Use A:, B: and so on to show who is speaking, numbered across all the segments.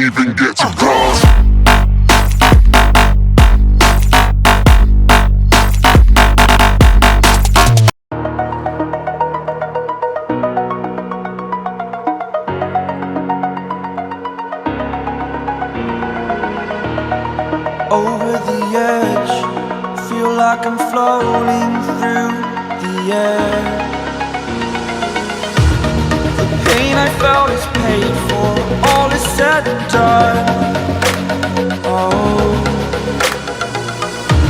A: even get to cross.
B: Over the edge, feel like I'm floating through the air. The pain I felt is paid for, all is said and done. Oh,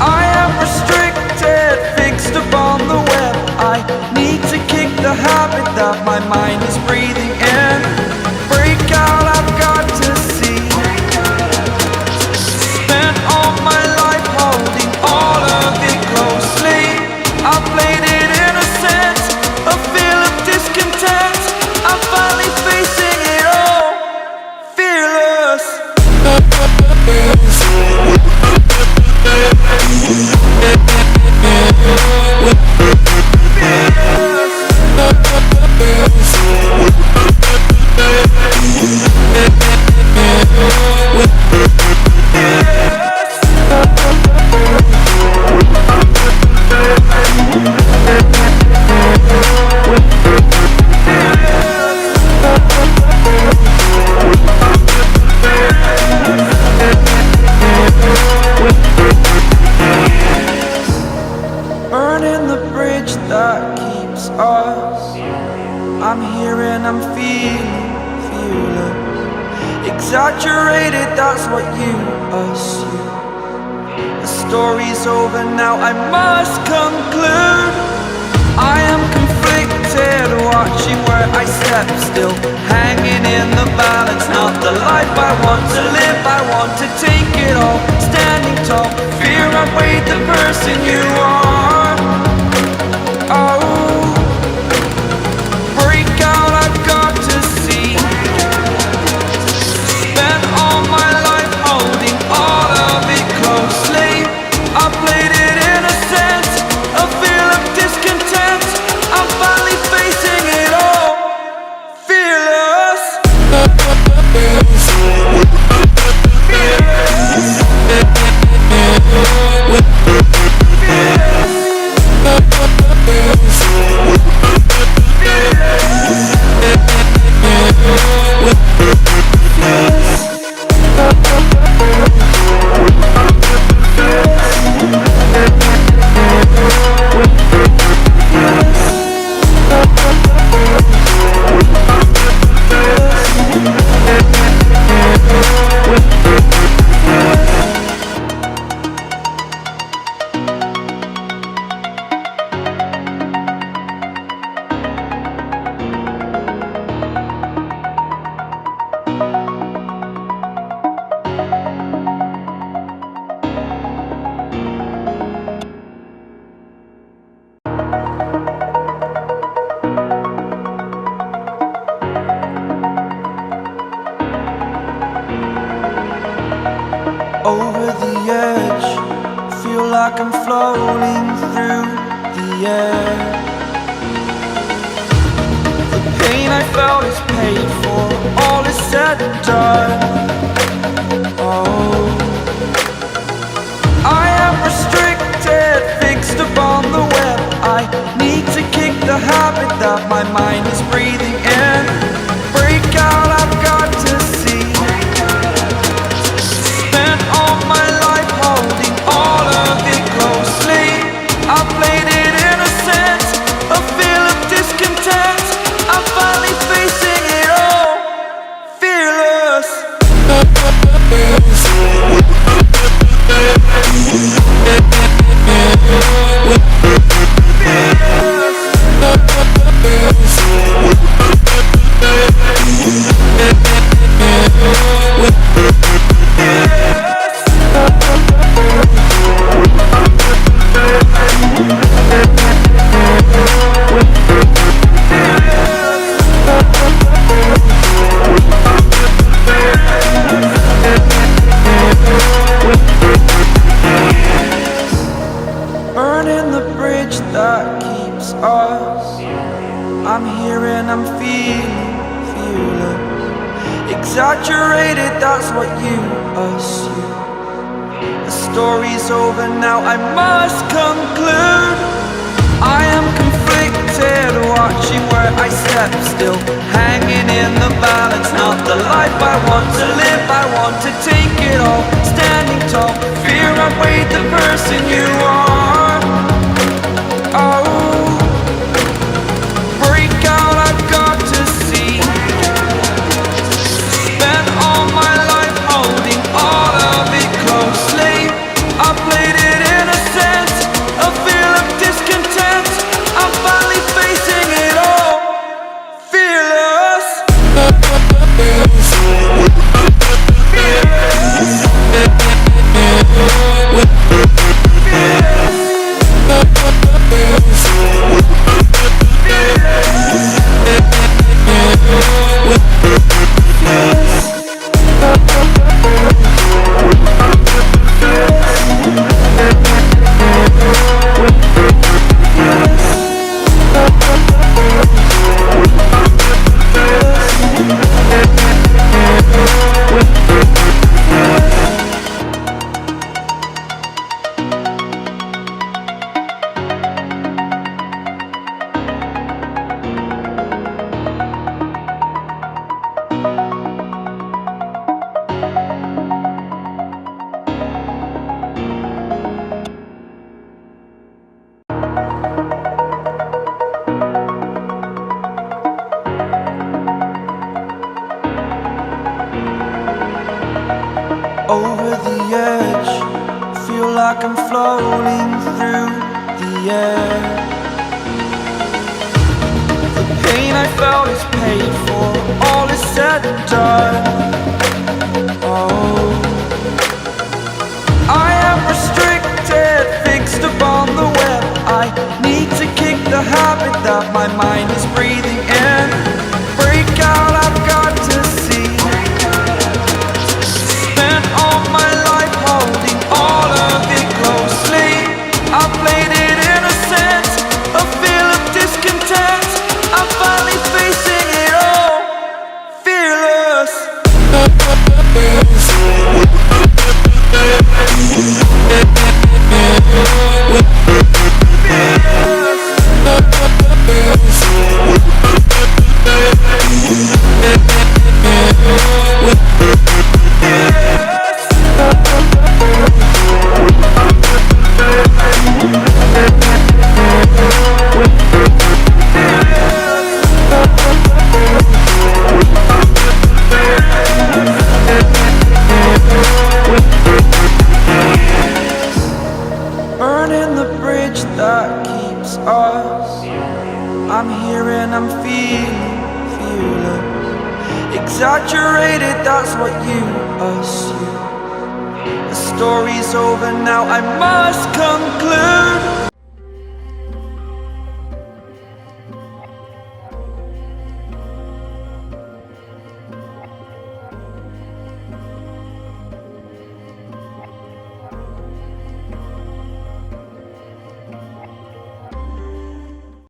B: I am restricted, fixed upon the web. I need to kick the habit that my mind is breathing in. Break out, I've got to see. Spent all my life holding all of it closely. I played it innocent, a feel of discontent. I'm finally facing it all, fearless. Burning the bridge that keeps us. I'm here and I'm feeling fearless. Exaggerated, that's what you assume. The story's over now, I must conclude. I am conflicted, watching where I step still, hanging in the balance. Not the life I want to live, I want to take it all. Standing tall, fear outweighed the person you are. Oh, break out, I've got to see. Spent all my life holding all of it closely. I played it innocent, a feel of discontent. I'm finally facing it all, fearless. Over the edge, feel like I'm floating through the air. The pain I felt is paid for, all is said and done. Oh, I am restricted, fixed upon the web. I need to kick the habit that my mind is breathing in. Break out, I've got to see. Spent all my life holding all of it closely. I played it innocent, a feel of discontent. I'm finally facing it all, fearless. Burning the bridge that keeps us. I'm here and I'm feeling fearless. exaggerated, that's what you assume. The story's over now, I must conclude. I am conflicted, watching where I step still, hanging in the balance. Not the life I want to live, I want to take it all, standing tall. Fear I weighed the person you are. Oh, break out, I've got to see. Spent all my life holding all of it closely. I played it innocent, a feel of discontent. I'm finally facing it all, fearless. Over the edge, feel like I'm floating through the air. The pain I felt is paid for, all is said and done. Oh, I am restricted, fixed upon the web. I need to kick the habit that my mind is breathing in. Break out, I've got to see. Spent all my life holding all of it closely. I played it innocent, a feel of discontent. I'm finally facing it all, fearless. Burning the bridge that keeps us. I'm here and I'm feeling fearless. Exaggerated, that's what you assume. The story's over now, I must conclude.